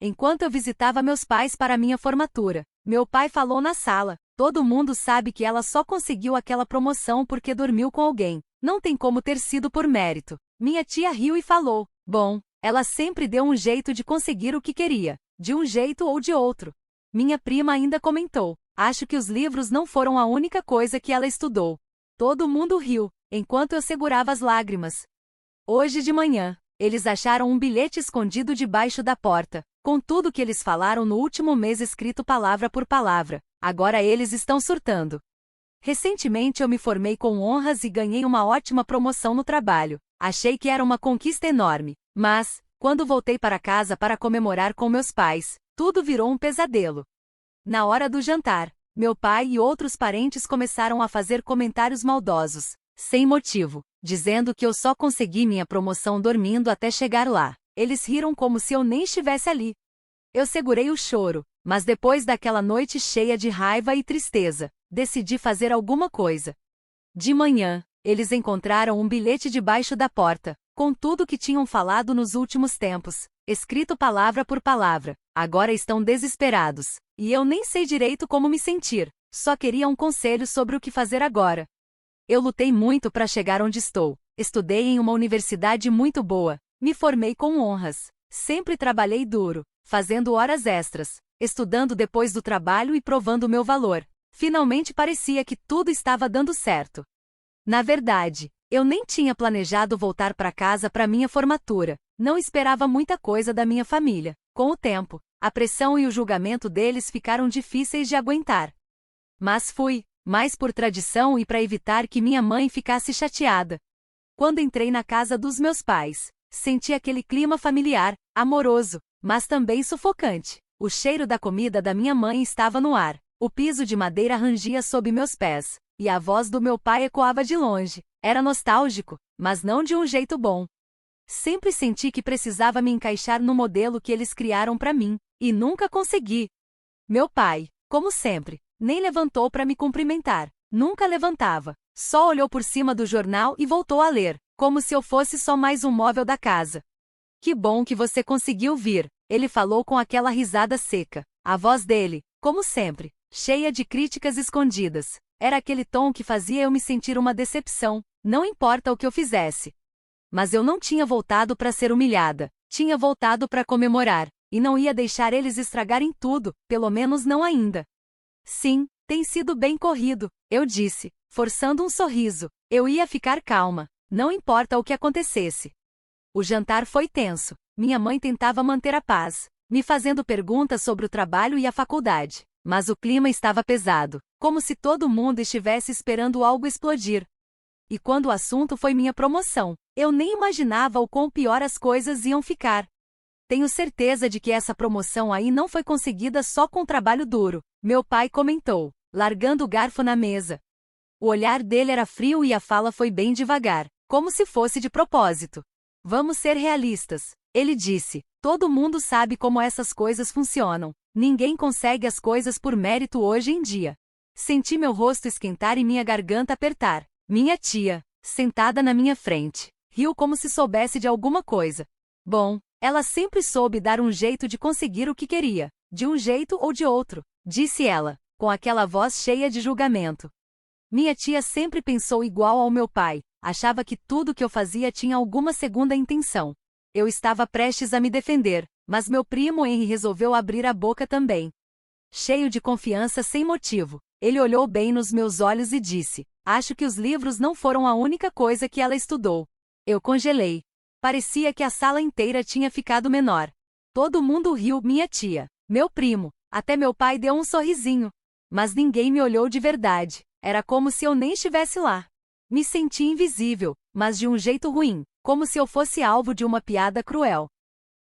enquanto eu visitava meus pais para minha formatura. Meu pai falou na sala: todo mundo sabe que ela só conseguiu aquela promoção porque dormiu com alguém. Não tem como ter sido por mérito. Minha tia riu e falou: bom, ela sempre deu um jeito de conseguir o que queria, de um jeito ou de outro. Minha prima ainda comentou: acho que os livros não foram a única coisa que ela estudou. Todo mundo riu, enquanto eu segurava as lágrimas. Hoje de manhã, eles acharam um bilhete escondido debaixo da porta, com tudo que eles falaram no último mês escrito palavra por palavra. Agora eles estão surtando. Recentemente eu me formei com honras e ganhei uma ótima promoção no trabalho. Achei que era uma conquista enorme, mas, quando voltei para casa para comemorar com meus pais, tudo virou um pesadelo. Na hora do jantar, meu pai e outros parentes começaram a fazer comentários maldosos, sem motivo, dizendo que eu só consegui minha promoção dormindo até chegar lá. Eles riram como se eu nem estivesse ali. Eu segurei o choro, mas depois daquela noite cheia de raiva e tristeza, decidi fazer alguma coisa. De manhã, eles encontraram um bilhete debaixo da porta, com tudo que tinham falado nos últimos tempos, escrito palavra por palavra. Agora estão desesperados, e eu nem sei direito como me sentir, só queria um conselho sobre o que fazer agora. Eu lutei muito para chegar onde estou, estudei em uma universidade muito boa, me formei com honras, sempre trabalhei duro, fazendo horas extras, estudando depois do trabalho e provando meu valor. Finalmente parecia que tudo estava dando certo. Na verdade, eu nem tinha planejado voltar para casa para minha formatura, não esperava muita coisa da minha família. Com o tempo, a pressão e o julgamento deles ficaram difíceis de aguentar. Mas fui, mais por tradição e para evitar que minha mãe ficasse chateada. Quando entrei na casa dos meus pais, senti aquele clima familiar, amoroso, mas também sufocante. O cheiro da comida da minha mãe estava no ar, o piso de madeira rangia sob meus pés, e a voz do meu pai ecoava de longe. Era nostálgico, mas não de um jeito bom. Sempre senti que precisava me encaixar no modelo que eles criaram para mim, e nunca consegui. Meu pai, como sempre, nem levantou para me cumprimentar. Nunca levantava, só olhou por cima do jornal e voltou a ler, como se eu fosse só mais um móvel da casa. Que bom que você conseguiu vir, ele falou com aquela risada seca. A voz dele, como sempre, cheia de críticas escondidas. Era aquele tom que fazia eu me sentir uma decepção, não importa o que eu fizesse. Mas eu não tinha voltado para ser humilhada, tinha voltado para comemorar, e não ia deixar eles estragarem tudo, pelo menos não ainda. Sim, tem sido bem corrido, eu disse, forçando um sorriso. Eu ia ficar calma, não importa o que acontecesse. O jantar foi tenso, minha mãe tentava manter a paz, me fazendo perguntas sobre o trabalho e a faculdade, mas o clima estava pesado, como se todo mundo estivesse esperando algo explodir. E quando o assunto foi minha promoção, eu nem imaginava o quão pior as coisas iam ficar. Tenho certeza de que essa promoção aí não foi conseguida só com trabalho duro, meu pai comentou, largando o garfo na mesa. O olhar dele era frio e a fala foi bem devagar, como se fosse de propósito. Vamos ser realistas, ele disse, todo mundo sabe como essas coisas funcionam, ninguém consegue as coisas por mérito hoje em dia. Senti meu rosto esquentar e minha garganta apertar. Minha tia, sentada na minha frente, riu como se soubesse de alguma coisa. Bom, ela sempre soube dar um jeito de conseguir o que queria, de um jeito ou de outro, disse ela, com aquela voz cheia de julgamento. Minha tia sempre pensou igual ao meu pai, achava que tudo que eu fazia tinha alguma segunda intenção. Eu estava prestes a me defender, mas meu primo Henry resolveu abrir a boca também. Cheio de confiança sem motivo, ele olhou bem nos meus olhos e disse: acho que os livros não foram a única coisa que ela estudou. Eu congelei. Parecia que a sala inteira tinha ficado menor. Todo mundo riu, minha tia, meu primo, até meu pai deu um sorrisinho. Mas ninguém me olhou de verdade, era como se eu nem estivesse lá. Me senti invisível, mas de um jeito ruim, como se eu fosse alvo de uma piada cruel.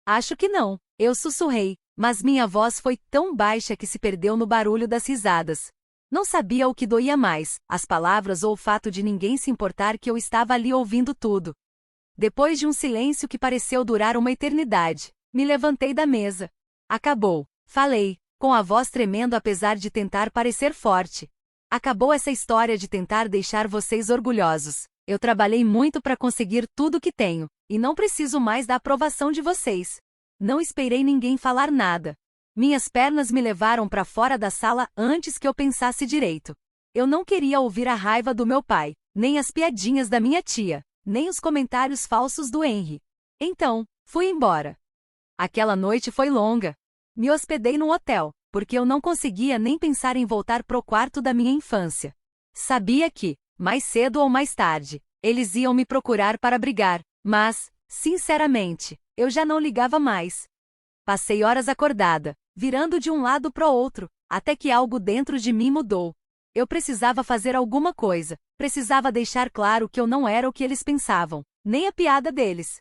Acho que não, eu sussurrei, mas minha voz foi tão baixa que se perdeu no barulho das risadas. Não sabia o que doía mais, as palavras ou o fato de ninguém se importar que eu estava ali ouvindo tudo. Depois de um silêncio que pareceu durar uma eternidade, me levantei da mesa. Acabou, falei, com a voz tremendo apesar de tentar parecer forte. Acabou essa história de tentar deixar vocês orgulhosos. Eu trabalhei muito para conseguir tudo que tenho, e não preciso mais da aprovação de vocês. Não esperei ninguém falar nada. Minhas pernas me levaram para fora da sala antes que eu pensasse direito. Eu não queria ouvir a raiva do meu pai, nem as piadinhas da minha tia, nem os comentários falsos do Henry. Então, fui embora. Aquela noite foi longa. Me hospedei num hotel, porque eu não conseguia nem pensar em voltar pro quarto da minha infância. Sabia que, mais cedo ou mais tarde, eles iam me procurar para brigar, mas, sinceramente, eu já não ligava mais. Passei horas acordada, virando de um lado pro outro, até que algo dentro de mim mudou. Eu precisava fazer alguma coisa, precisava deixar claro que eu não era o que eles pensavam, nem a piada deles.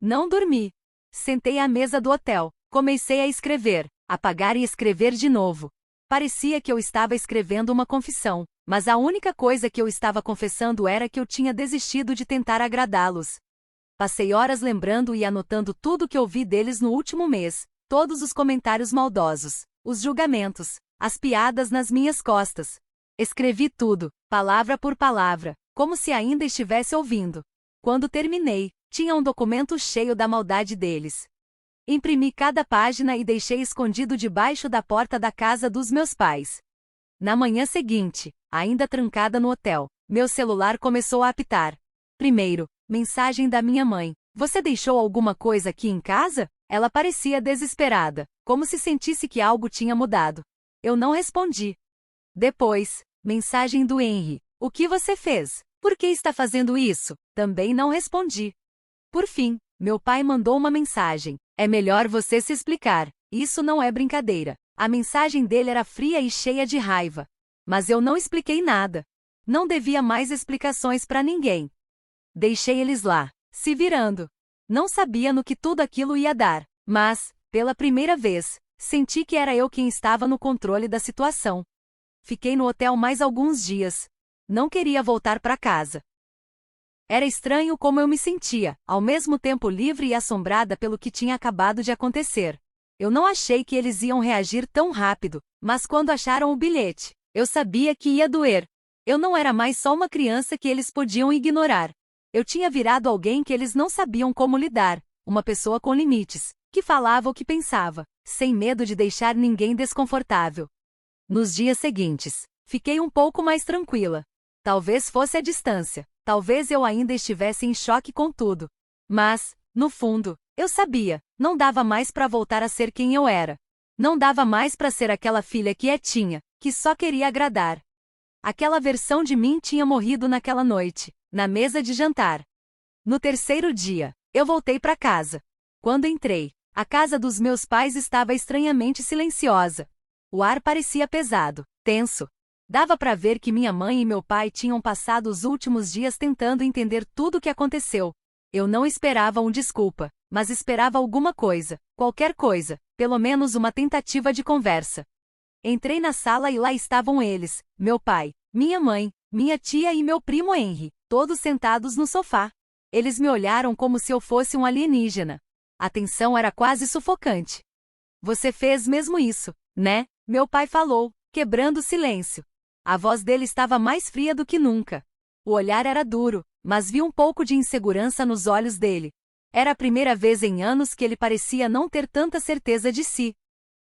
Não dormi. Sentei à mesa do hotel, comecei a escrever, apagar e escrever de novo. Parecia que eu estava escrevendo uma confissão, mas a única coisa que eu estava confessando era que eu tinha desistido de tentar agradá-los. Passei horas lembrando e anotando tudo que ouvi deles no último mês, todos os comentários maldosos, os julgamentos, as piadas nas minhas costas. Escrevi tudo, palavra por palavra, como se ainda estivesse ouvindo. Quando terminei, tinha um documento cheio da maldade deles. Imprimi cada página e deixei escondido debaixo da porta da casa dos meus pais. Na manhã seguinte, ainda trancada no hotel, meu celular começou a apitar. Primeiro, mensagem da minha mãe. Você deixou alguma coisa aqui em casa? Ela parecia desesperada, como se sentisse que algo tinha mudado. Eu não respondi. Depois, mensagem do Henry. O que você fez? Por que está fazendo isso? Também não respondi. Por fim, meu pai mandou uma mensagem. É melhor você se explicar. Isso não é brincadeira. A mensagem dele era fria e cheia de raiva. Mas eu não expliquei nada. Não devia mais explicações para ninguém. Deixei eles lá, se virando. Não sabia no que tudo aquilo ia dar, mas, pela primeira vez, senti que era eu quem estava no controle da situação. Fiquei no hotel mais alguns dias. Não queria voltar para casa. Era estranho como eu me sentia, ao mesmo tempo livre e assombrada pelo que tinha acabado de acontecer. Eu não achei que eles iam reagir tão rápido, mas quando acharam o bilhete, eu sabia que ia doer. Eu não era mais só uma criança que eles podiam ignorar. Eu tinha virado alguém que eles não sabiam como lidar, uma pessoa com limites, que falava o que pensava, sem medo de deixar ninguém desconfortável. Nos dias seguintes, fiquei um pouco mais tranquila. Talvez fosse a distância, talvez eu ainda estivesse em choque com tudo. Mas, no fundo, eu sabia, não dava mais para voltar a ser quem eu era. Não dava mais para ser aquela filha quietinha, que só queria agradar. Aquela versão de mim tinha morrido naquela noite, na mesa de jantar. No terceiro dia, eu voltei para casa. Quando entrei, a casa dos meus pais estava estranhamente silenciosa. O ar parecia pesado, tenso. Dava para ver que minha mãe e meu pai tinham passado os últimos dias tentando entender tudo o que aconteceu. Eu não esperava uma desculpa, mas esperava alguma coisa, qualquer coisa, pelo menos uma tentativa de conversa. Entrei na sala e lá estavam eles, meu pai, minha mãe, minha tia e meu primo Henry, todos sentados no sofá. Eles me olharam como se eu fosse um alienígena. A tensão era quase sufocante. Você fez mesmo isso, né? Meu pai falou, quebrando o silêncio. A voz dele estava mais fria do que nunca. O olhar era duro, mas vi um pouco de insegurança nos olhos dele. Era a primeira vez em anos que ele parecia não ter tanta certeza de si.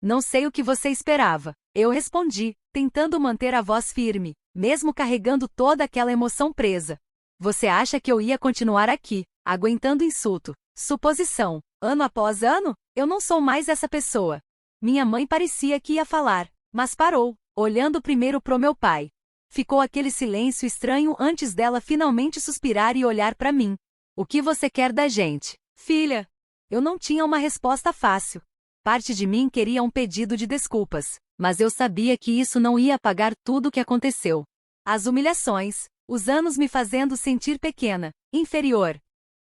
Não sei o que você esperava, eu respondi, tentando manter a voz firme, mesmo carregando toda aquela emoção presa. Você acha que eu ia continuar aqui, aguentando insulto, suposição, ano após ano? Eu não sou mais essa pessoa. Minha mãe parecia que ia falar, mas parou, olhando primeiro pro meu pai. Ficou aquele silêncio estranho antes dela finalmente suspirar e olhar para mim. O que você quer da gente, filha? Eu não tinha uma resposta fácil. Parte de mim queria um pedido de desculpas, mas eu sabia que isso não ia apagar tudo o que aconteceu. As humilhações, os anos me fazendo sentir pequena, inferior.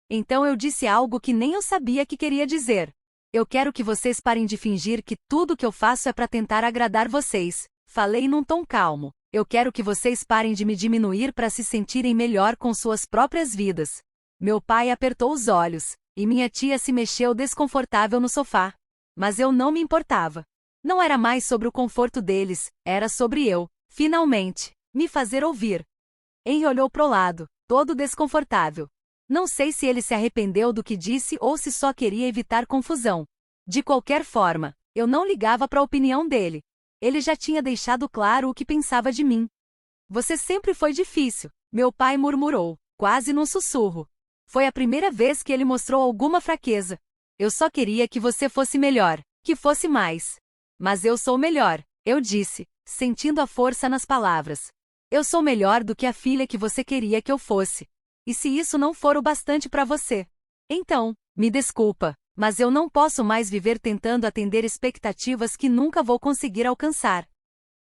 Então eu disse algo que nem eu sabia que queria dizer. Eu quero que vocês parem de fingir que tudo que eu faço é para tentar agradar vocês. Falei num tom calmo. Eu quero que vocês parem de me diminuir para se sentirem melhor com suas próprias vidas. Meu pai apertou os olhos, e minha tia se mexeu desconfortável no sofá. Mas eu não me importava. Não era mais sobre o conforto deles, era sobre eu, finalmente, me fazer ouvir. Henry olhou pro lado, todo desconfortável. Não sei se ele se arrependeu do que disse ou se só queria evitar confusão. De qualquer forma, eu não ligava para a opinião dele. Ele já tinha deixado claro o que pensava de mim. Você sempre foi difícil, meu pai murmurou, quase num sussurro. Foi a primeira vez que ele mostrou alguma fraqueza. Eu só queria que você fosse melhor, que fosse mais. Mas eu sou melhor, eu disse, sentindo a força nas palavras. Eu sou melhor do que a filha que você queria que eu fosse. E se isso não for o bastante para você? Então, me desculpa, mas eu não posso mais viver tentando atender expectativas que nunca vou conseguir alcançar.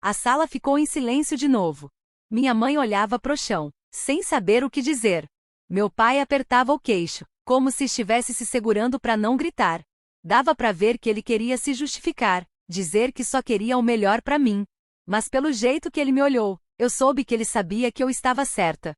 A sala ficou em silêncio de novo. Minha mãe olhava pro chão, sem saber o que dizer. Meu pai apertava o queixo, como se estivesse se segurando para não gritar. Dava para ver que ele queria se justificar, dizer que só queria o melhor para mim. Mas pelo jeito que ele me olhou, eu soube que ele sabia que eu estava certa.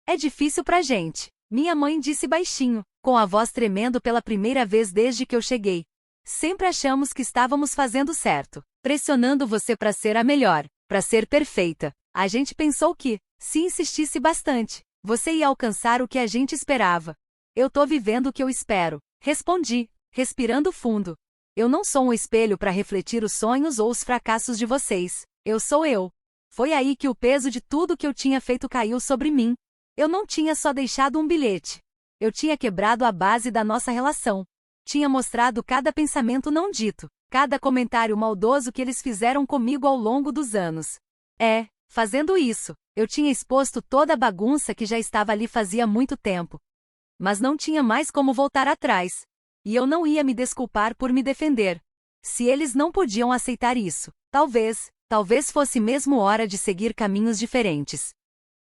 É difícil pra gente, minha mãe disse baixinho, com a voz tremendo pela primeira vez desde que eu cheguei. Sempre achamos que estávamos fazendo certo, pressionando você para ser a melhor, para ser perfeita. A gente pensou que, se insistisse bastante, você ia alcançar o que a gente esperava. Eu tô vivendo o que eu espero, respondi, respirando fundo. Eu não sou um espelho para refletir os sonhos ou os fracassos de vocês. Eu sou eu. Foi aí que o peso de tudo que eu tinha feito caiu sobre mim. Eu não tinha só deixado um bilhete. Eu tinha quebrado a base da nossa relação. Tinha mostrado cada pensamento não dito, cada comentário maldoso que eles fizeram comigo ao longo dos anos. Fazendo isso, eu tinha exposto toda a bagunça que já estava ali fazia muito tempo. Mas não tinha mais como voltar atrás. E eu não ia me desculpar por me defender. Se eles não podiam aceitar isso, talvez fosse mesmo hora de seguir caminhos diferentes.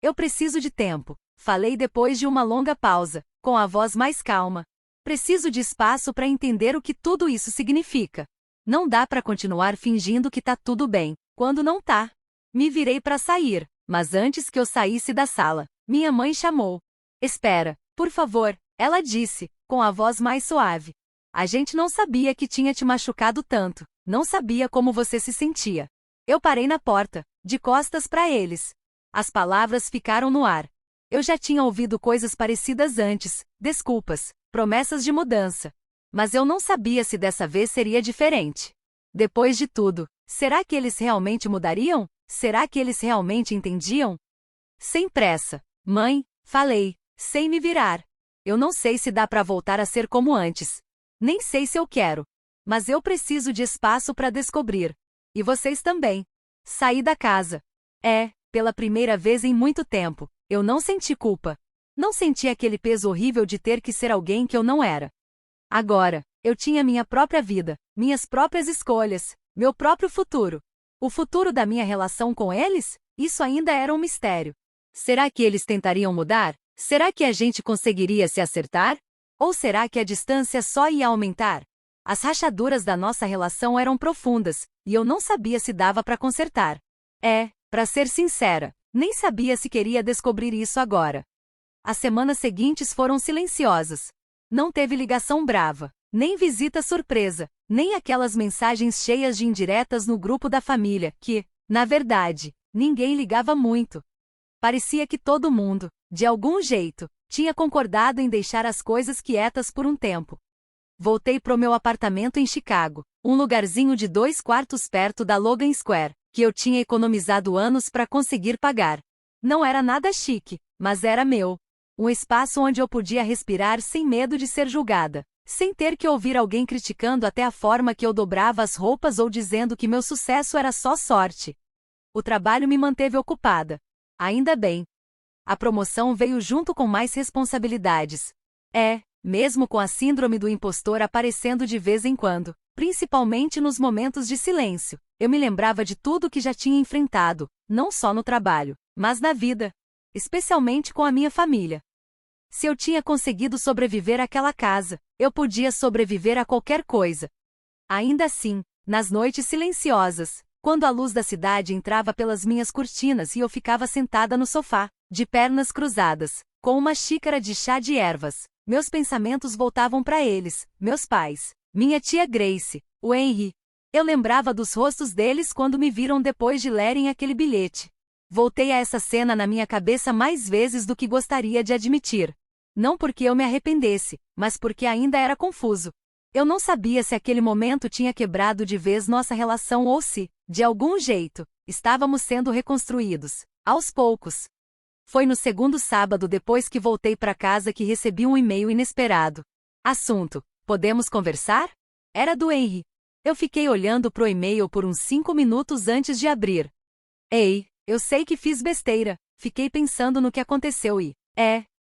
Eu preciso de tempo, falei depois de uma longa pausa, com a voz mais calma. Preciso de espaço para entender o que tudo isso significa. Não dá para continuar fingindo que tá tudo bem, quando não tá. Me virei para sair, mas antes que eu saísse da sala, minha mãe chamou. Espera, por favor, ela disse, com a voz mais suave. A gente não sabia que tinha te machucado tanto, não sabia como você se sentia. Eu parei na porta, de costas para eles. As palavras ficaram no ar. Eu já tinha ouvido coisas parecidas antes, desculpas, promessas de mudança. Mas eu não sabia se dessa vez seria diferente. Depois de tudo, será que eles realmente mudariam? Será que eles realmente entendiam? Sem pressa, mãe, falei, sem me virar. Eu não sei se dá para voltar a ser como antes. Nem sei se eu quero. Mas eu preciso de espaço para descobrir. E vocês também. Saí da casa. Pela primeira vez em muito tempo, eu não senti culpa. Não senti aquele peso horrível de ter que ser alguém que eu não era. Agora, eu tinha minha própria vida, minhas próprias escolhas, meu próprio futuro. O futuro da minha relação com eles? Isso ainda era um mistério. Será que eles tentariam mudar? Será que a gente conseguiria se acertar? Ou será que a distância só ia aumentar? As rachaduras da nossa relação eram profundas, e eu não sabia se dava para consertar. Para ser sincera, nem sabia se queria descobrir isso agora. As semanas seguintes foram silenciosas. Não teve ligação brava, nem visita surpresa, nem aquelas mensagens cheias de indiretas no grupo da família, que, na verdade, ninguém ligava muito. Parecia que todo mundo, de algum jeito, tinha concordado em deixar as coisas quietas por um tempo. Voltei pro meu apartamento em Chicago, um lugarzinho de 2 quartos perto da Logan Square, que eu tinha economizado anos para conseguir pagar. Não era nada chique, mas era meu. Um espaço onde eu podia respirar sem medo de ser julgada, sem ter que ouvir alguém criticando até a forma que eu dobrava as roupas ou dizendo que meu sucesso era só sorte. O trabalho me manteve ocupada. Ainda bem. A promoção veio junto com mais responsabilidades. Mesmo com a síndrome do impostor aparecendo de vez em quando, principalmente nos momentos de silêncio, eu me lembrava de tudo que já tinha enfrentado, não só no trabalho, mas na vida. Especialmente com a minha família. Se eu tinha conseguido sobreviver àquela casa, eu podia sobreviver a qualquer coisa. Ainda assim, nas noites silenciosas, quando a luz da cidade entrava pelas minhas cortinas e eu ficava sentada no sofá, de pernas cruzadas, com uma xícara de chá de ervas, meus pensamentos voltavam para eles, meus pais, minha tia Grace, o Henry. Eu lembrava dos rostos deles quando me viram depois de lerem aquele bilhete. Voltei a essa cena na minha cabeça mais vezes do que gostaria de admitir. Não porque eu me arrependesse, mas porque ainda era confuso. Eu não sabia se aquele momento tinha quebrado de vez nossa relação ou se, de algum jeito, estávamos sendo reconstruídos, aos poucos. Foi no segundo sábado depois que voltei para casa que recebi um e-mail inesperado. Assunto: podemos conversar? Era do Henry. Eu fiquei olhando pro e-mail por uns 5 minutos antes de abrir. Ei, eu sei que fiz besteira. Fiquei pensando no que aconteceu e...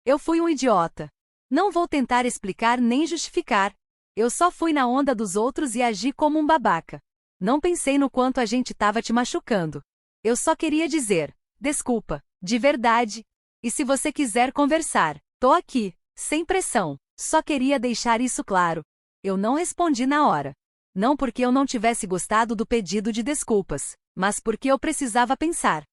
eu fui um idiota. Não vou tentar explicar nem justificar. Eu só fui na onda dos outros e agi como um babaca. Não pensei no quanto a gente tava te machucando. Eu só queria dizer, desculpa, de verdade. E se você quiser conversar, tô aqui, sem pressão. Só queria deixar isso claro. Eu não respondi na hora. Não porque eu não tivesse gostado do pedido de desculpas, mas porque eu precisava pensar.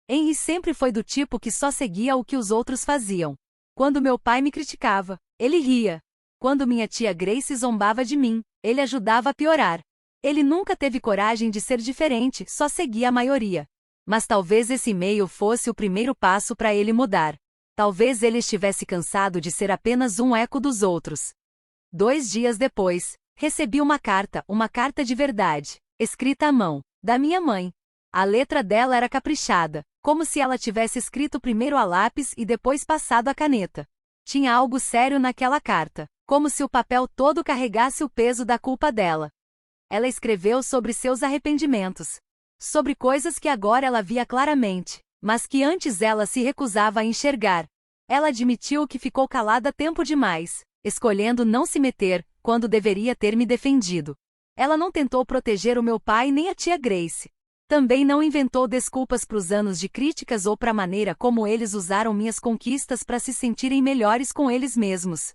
Henry sempre foi do tipo que só seguia o que os outros faziam. Quando meu pai me criticava, ele ria. Quando minha tia Grace zombava de mim, ele ajudava a piorar. Ele nunca teve coragem de ser diferente, só seguia a maioria. Mas talvez esse e-mail fosse o primeiro passo para ele mudar. Talvez ele estivesse cansado de ser apenas um eco dos outros. 2 dias depois, recebi uma carta de verdade, escrita à mão, da minha mãe. A letra dela era caprichada, como se ela tivesse escrito primeiro a lápis e depois passado a caneta. Tinha algo sério naquela carta, como se o papel todo carregasse o peso da culpa dela. Ela escreveu sobre seus arrependimentos. Sobre coisas que agora ela via claramente, mas que antes ela se recusava a enxergar. Ela admitiu que ficou calada tempo demais, escolhendo não se meter, quando deveria ter me defendido. Ela não tentou proteger o meu pai nem a tia Grace. Também não inventou desculpas para os anos de críticas ou para a maneira como eles usaram minhas conquistas para se sentirem melhores com eles mesmos.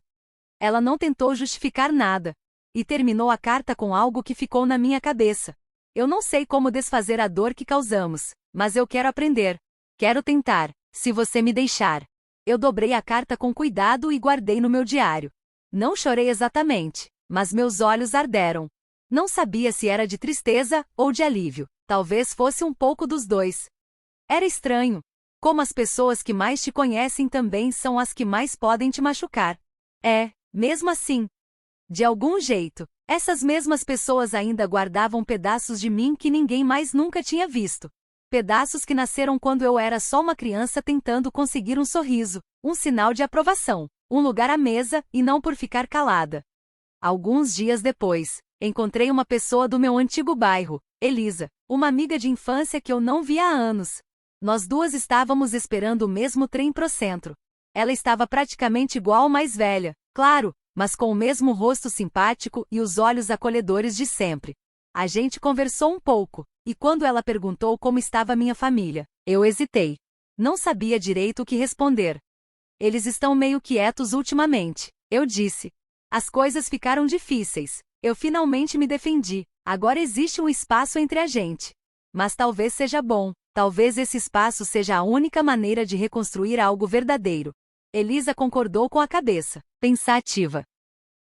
Ela não tentou justificar nada. E terminou a carta com algo que ficou na minha cabeça. Eu não sei como desfazer a dor que causamos, mas eu quero aprender. Quero tentar, se você me deixar. Eu dobrei a carta com cuidado e guardei no meu diário. Não chorei exatamente, mas meus olhos arderam. Não sabia se era de tristeza ou de alívio. Talvez fosse um pouco dos dois. Era estranho. Como as pessoas que mais te conhecem também são as que mais podem te machucar. Mesmo assim. De algum jeito, essas mesmas pessoas ainda guardavam pedaços de mim que ninguém mais nunca tinha visto. Pedaços que nasceram quando eu era só uma criança tentando conseguir um sorriso, um sinal de aprovação, um lugar à mesa e não por ficar calada. Alguns dias depois, encontrei uma pessoa do meu antigo bairro, Elisa, uma amiga de infância que eu não via há anos. Nós duas estávamos esperando o mesmo trem pro centro. Ela estava praticamente igual mais velha, claro, mas com o mesmo rosto simpático e os olhos acolhedores de sempre. A gente conversou um pouco, e quando ela perguntou como estava minha família, eu hesitei. Não sabia direito o que responder. Eles estão meio quietos ultimamente, eu disse. As coisas ficaram difíceis. Eu finalmente me defendi. Agora existe um espaço entre a gente. Mas talvez seja bom. Talvez esse espaço seja a única maneira de reconstruir algo verdadeiro. Elisa concordou com a cabeça, pensativa.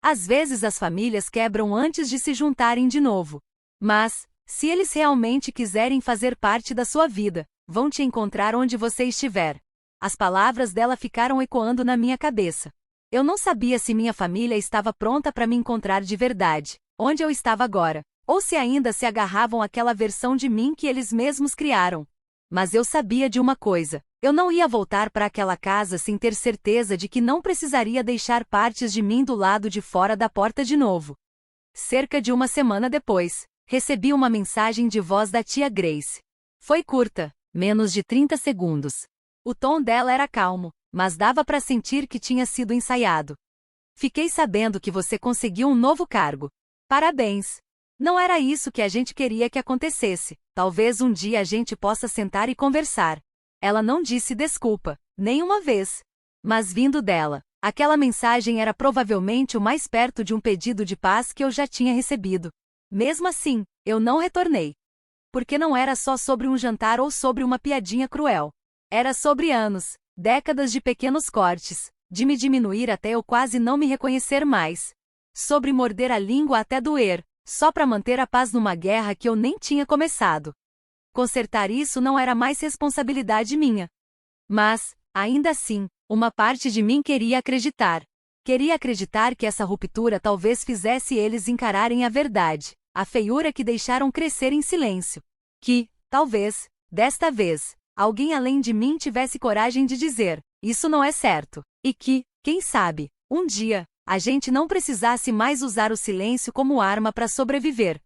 Às vezes as famílias quebram antes de se juntarem de novo. Mas, se eles realmente quiserem fazer parte da sua vida, vão te encontrar onde você estiver. As palavras dela ficaram ecoando na minha cabeça. Eu não sabia se minha família estava pronta para me encontrar de verdade, onde eu estava agora, ou se ainda se agarravam àquela versão de mim que eles mesmos criaram. Mas eu sabia de uma coisa. Eu não ia voltar para aquela casa sem ter certeza de que não precisaria deixar partes de mim do lado de fora da porta de novo. Cerca de uma semana depois, recebi uma mensagem de voz da tia Grace. Foi curta, menos de 30 segundos. O tom dela era calmo, mas dava para sentir que tinha sido ensaiado. Fiquei sabendo que você conseguiu um novo cargo. Parabéns! Não era isso que a gente queria que acontecesse. Talvez um dia a gente possa sentar e conversar. Ela não disse desculpa, nem uma vez. Mas vindo dela, aquela mensagem era provavelmente o mais perto de um pedido de paz que eu já tinha recebido. Mesmo assim, eu não retornei. Porque não era só sobre um jantar ou sobre uma piadinha cruel. Era sobre anos, décadas de pequenos cortes, de me diminuir até eu quase não me reconhecer mais. Sobre morder a língua até doer, só para manter a paz numa guerra que eu nem tinha começado. Consertar isso não era mais responsabilidade minha. Mas, ainda assim, uma parte de mim queria acreditar. Queria acreditar que essa ruptura talvez fizesse eles encararem a verdade, a feiura que deixaram crescer em silêncio. Que, talvez, desta vez, alguém além de mim tivesse coragem de dizer, isso não é certo. E que, quem sabe, um dia, a gente não precisasse mais usar o silêncio como arma para sobreviver.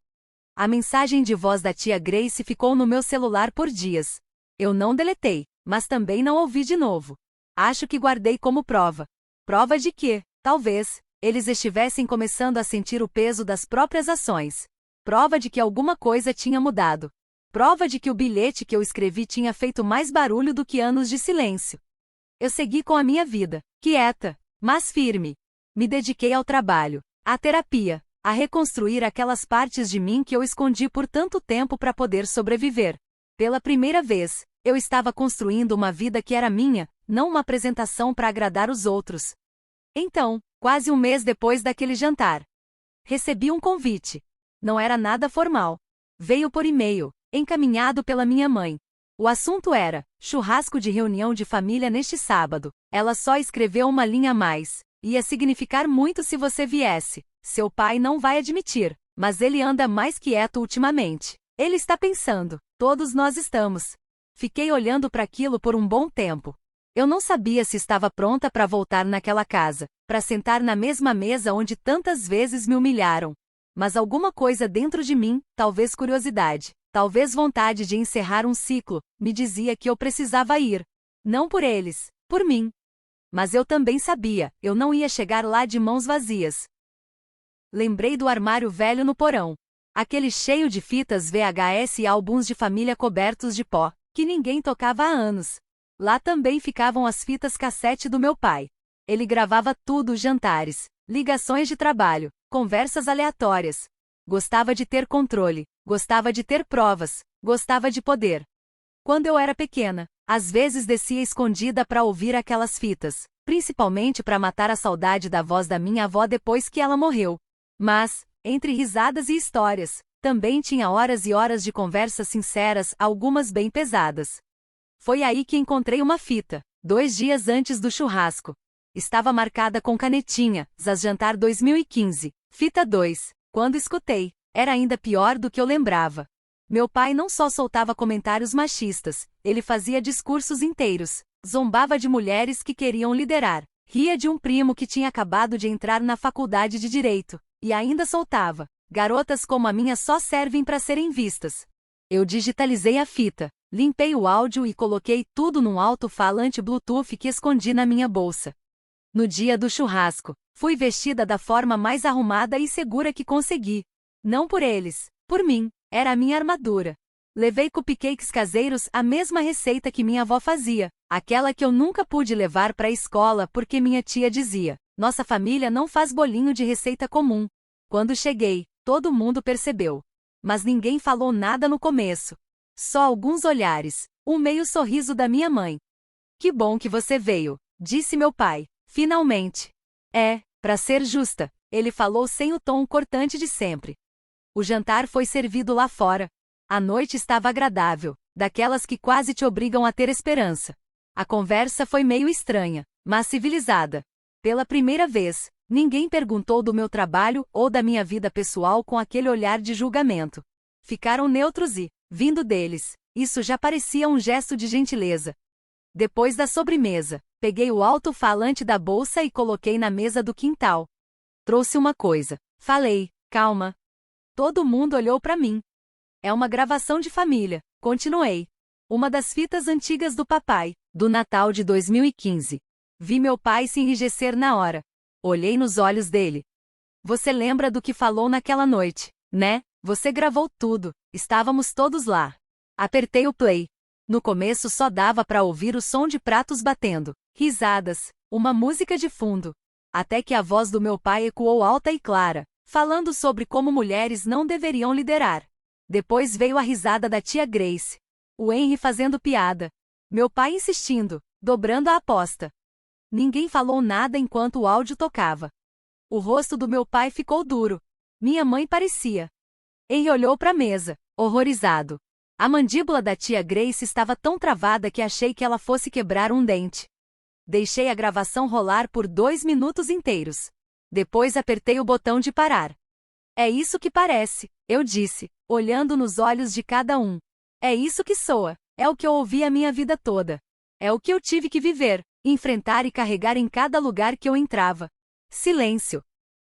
A mensagem de voz da tia Grace ficou no meu celular por dias. Eu não deletei, mas também não ouvi de novo. Acho que guardei como prova. Prova de que, talvez, eles estivessem começando a sentir o peso das próprias ações. Prova de que alguma coisa tinha mudado. Prova de que o bilhete que eu escrevi tinha feito mais barulho do que anos de silêncio. Eu segui com a minha vida, quieta, mas firme. Me dediquei ao trabalho, à terapia, a reconstruir aquelas partes de mim que eu escondi por tanto tempo para poder sobreviver. Pela primeira vez, eu estava construindo uma vida que era minha, não uma apresentação para agradar os outros. Então, quase um mês depois daquele jantar, recebi um convite. Não era nada formal. Veio por e-mail, encaminhado pela minha mãe. O assunto era churrasco de reunião de família neste sábado. Ela só escreveu uma linha a mais. Ia significar muito se você viesse. Seu pai não vai admitir, mas ele anda mais quieto ultimamente. Ele está pensando. Todos nós estamos. Fiquei olhando para aquilo por um bom tempo. Eu não sabia se estava pronta para voltar naquela casa, para sentar na mesma mesa onde tantas vezes me humilharam. Mas alguma coisa dentro de mim, talvez curiosidade, talvez vontade de encerrar um ciclo, me dizia que eu precisava ir. Não por eles, por mim. Mas eu também sabia, eu não ia chegar lá de mãos vazias. Lembrei do armário velho no porão. Aquele cheio de fitas VHS e álbuns de família cobertos de pó, que ninguém tocava há anos. Lá também ficavam as fitas cassete do meu pai. Ele gravava tudo: jantares, ligações de trabalho, conversas aleatórias. Gostava de ter controle, gostava de ter provas, gostava de poder. Quando eu era pequena, às vezes descia escondida para ouvir aquelas fitas, principalmente para matar a saudade da voz da minha avó depois que ela morreu. Mas, entre risadas e histórias, também tinha horas e horas de conversas sinceras, algumas bem pesadas. Foi aí que encontrei uma fita, 2 dias antes do churrasco. Estava marcada com canetinha, Zaz Jantar 2015, fita 2. Quando escutei, era ainda pior do que eu lembrava. Meu pai não só soltava comentários machistas, ele fazia discursos inteiros, zombava de mulheres que queriam liderar, ria de um primo que tinha acabado de entrar na faculdade de Direito, e ainda soltava: garotas como a minha só servem para serem vistas. Eu digitalizei a fita, limpei o áudio e coloquei tudo num alto-falante Bluetooth que escondi na minha bolsa. No dia do churrasco, fui vestida da forma mais arrumada e segura que consegui. Não por eles, por mim, era a minha armadura. Levei cupcakes caseiros, a mesma receita que minha avó fazia, aquela que eu nunca pude levar para a escola porque minha tia dizia: nossa família não faz bolinho de receita comum. Quando cheguei, todo mundo percebeu. Mas ninguém falou nada no começo. Só alguns olhares, um meio sorriso da minha mãe. Que bom que você veio, disse meu pai, finalmente. Para ser justa, ele falou sem o tom cortante de sempre. O jantar foi servido lá fora. A noite estava agradável, daquelas que quase te obrigam a ter esperança. A conversa foi meio estranha, mas civilizada. Pela primeira vez, ninguém perguntou do meu trabalho ou da minha vida pessoal com aquele olhar de julgamento. Ficaram neutros e, vindo deles, isso já parecia um gesto de gentileza. Depois da sobremesa, peguei o alto-falante da bolsa e coloquei na mesa do quintal. Trouxe uma coisa. Falei: calma. Todo mundo olhou para mim. É uma gravação de família, continuei. Uma das fitas antigas do papai, do Natal de 2015. Vi meu pai se enrijecer na hora. Olhei nos olhos dele. Você lembra do que falou naquela noite, né? Você gravou tudo, estávamos todos lá. Apertei o play. No começo só dava para ouvir o som de pratos batendo, risadas, uma música de fundo. Até que a voz do meu pai ecoou alta e clara, falando sobre como mulheres não deveriam liderar. Depois veio a risada da tia Grace. O Henry fazendo piada. Meu pai insistindo, dobrando a aposta. Ninguém falou nada enquanto o áudio tocava. O rosto do meu pai ficou duro. Minha mãe parecia. Henry olhou para a mesa, horrorizado. A mandíbula da tia Grace estava tão travada que achei que ela fosse quebrar um dente. Deixei a gravação rolar por 2 minutos inteiros. Depois apertei o botão de parar. É isso que parece, eu disse, olhando nos olhos de cada um. É isso que soa, é o que eu ouvi a minha vida toda. É o que eu tive que viver, enfrentar e carregar em cada lugar que eu entrava. Silêncio.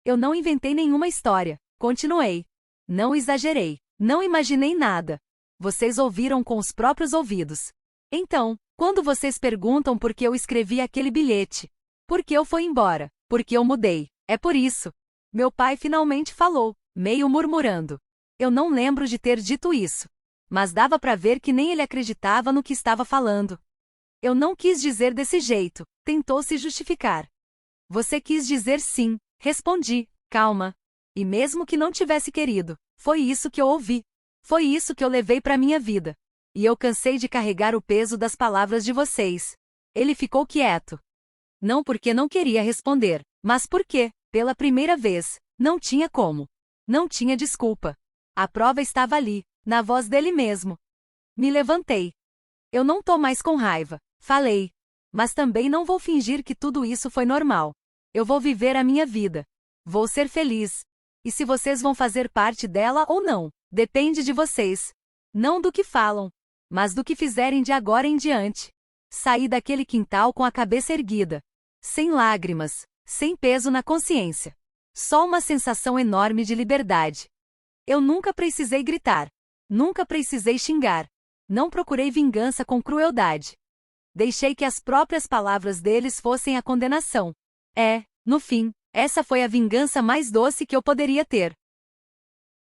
Eu não inventei nenhuma história, continuei. Não exagerei, não imaginei nada. Vocês ouviram com os próprios ouvidos. Então, quando vocês perguntam por que eu escrevi aquele bilhete, por que eu fui embora, por que eu mudei, é por isso. Meu pai finalmente falou, meio murmurando. Eu não lembro de ter dito isso. Mas dava para ver que nem ele acreditava no que estava falando. Eu não quis dizer desse jeito, tentou se justificar. Você quis dizer sim, respondi, calma. E mesmo que não tivesse querido, foi isso que eu ouvi. Foi isso que eu levei para minha vida. E eu cansei de carregar o peso das palavras de vocês. Ele ficou quieto. Não porque não queria responder, mas porque, pela primeira vez, não tinha como. Não tinha desculpa. A prova estava ali, na voz dele mesmo. Me levantei. Eu não tô mais com raiva, falei. Mas também não vou fingir que tudo isso foi normal. Eu vou viver a minha vida. Vou ser feliz. E se vocês vão fazer parte dela ou não, depende de vocês. Não do que falam, mas do que fizerem de agora em diante. Saí daquele quintal com a cabeça erguida. Sem lágrimas, sem peso na consciência. Só uma sensação enorme de liberdade. Eu nunca precisei gritar. Nunca precisei xingar. Não procurei vingança com crueldade. Deixei que as próprias palavras deles fossem a condenação. No fim, essa foi a vingança mais doce que eu poderia ter.